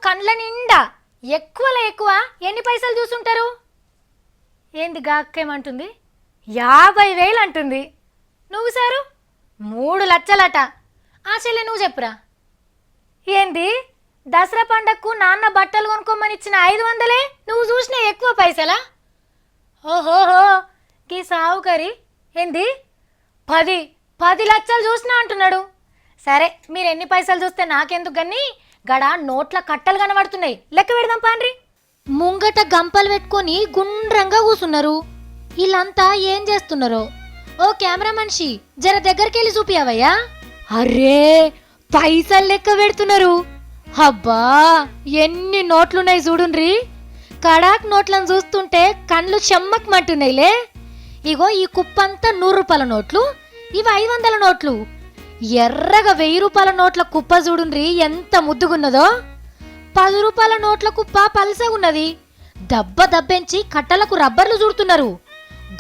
కండ్ల నిండా ఎక్కువలో ఎక్కువ ఎన్ని పైసలు చూసుంటారు? ఏంది గాక్కేమంటుంది? 50,000 అంటుంది. నువ్వు సారు 3 లక్షలట. ఆ చెల్లె నువ్వు చెప్పురా. ఏంది దసరా పండగకు నాన్న బట్టలు కొనుక్కోమని ఇచ్చిన 500 నువ్వు చూసిన ఎక్కువ పైసలా? ఓహోహో గీ సావుకరి ఏంది 10 లక్షలు చూసినా అంటున్నాడు. సరే మీరు ఎన్ని పైసలు చూస్తే నాకెందుకు గన్ని గడ నోట్ల కట్టలు కనబడుతున్నాయి, లెక్క పెడదాం పాండ్రి. ముంగట గంపలు పెట్టుకొని గుండ్రంగా కూసున్నారు. వీళ్ళంతా ఏం చేస్తున్నారో? ఓ కెమెరా మనిషి జర దగ్గరికి వెళ్ళి చూపియావయ్యా. అరే పైసలు లెక్క పెడుతున్నారు. అబ్బా ఎన్ని నోట్లున్నాయి చూడుండ్రి. కడాక్ నోట్లను చూస్తుంటే కండ్లు చెమ్మక్మంటున్నాయిలే. ఇగో ఈ కుప్పంతా 100 రూపాయల నోట్లు, ఇవి 500 నోట్లు. ఎర్రగా 1000 రూపాయల నోట్ల కుప్ప చూడుండ్రి ఎంత ముద్దుగున్నదో. 10 రూపాయల నోట్ల కుప్ప పలసగున్నది. దబ్బెంచి కట్టలకు రబ్బర్లు చూడుతున్నారు.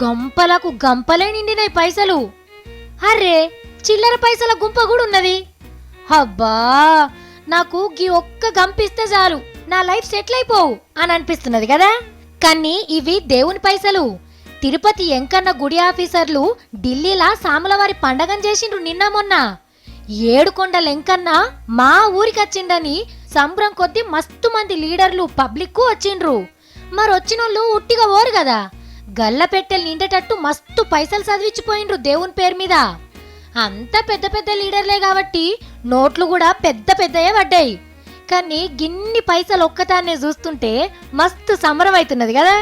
గంపలకు గంపలే నిండినాయి పైసలు. అరే చిల్లర పైసల గుంప కూడా ఉన్నది. అబ్బా నాకు గీ ఒక్క గంపిస్తే చాలు నా లైఫ్ సెటిల్ అయిపోవు అని అనిపిస్తున్నది కదా. కానీ ఇవి దేవుని పైసలు. తిరుపతి ఎంకన్న గుడి ఆఫీసర్లు ఢిల్లీలా సాములవారి పండగం చేసిండ్రు నిన్న మొన్న. 7 కొండల ఎంకన్న మా ఊరికి వచ్చిండని సంబరం కొద్దీ మస్తు మంది లీడర్లు పబ్లిక్ వచ్చిండ్రు. మరొచ్చినోళ్ళు ఉట్టిగా ఓరు కదా, గల్ల పెట్టెలు నిండేటట్టు మస్తు పైసలు చదివిచ్చిపోయిండ్రు దేవుని పేరు మీద. అంతా పెద్ద పెద్ద లీడర్లే కాబట్టి నోట్లు కూడా పెద్ద పెద్దయే పడ్డాయి. కానీ గిన్ని పైసలు ఒక్కతానే చూస్తుంటే మస్తు సంబరం అవుతున్నది కదా.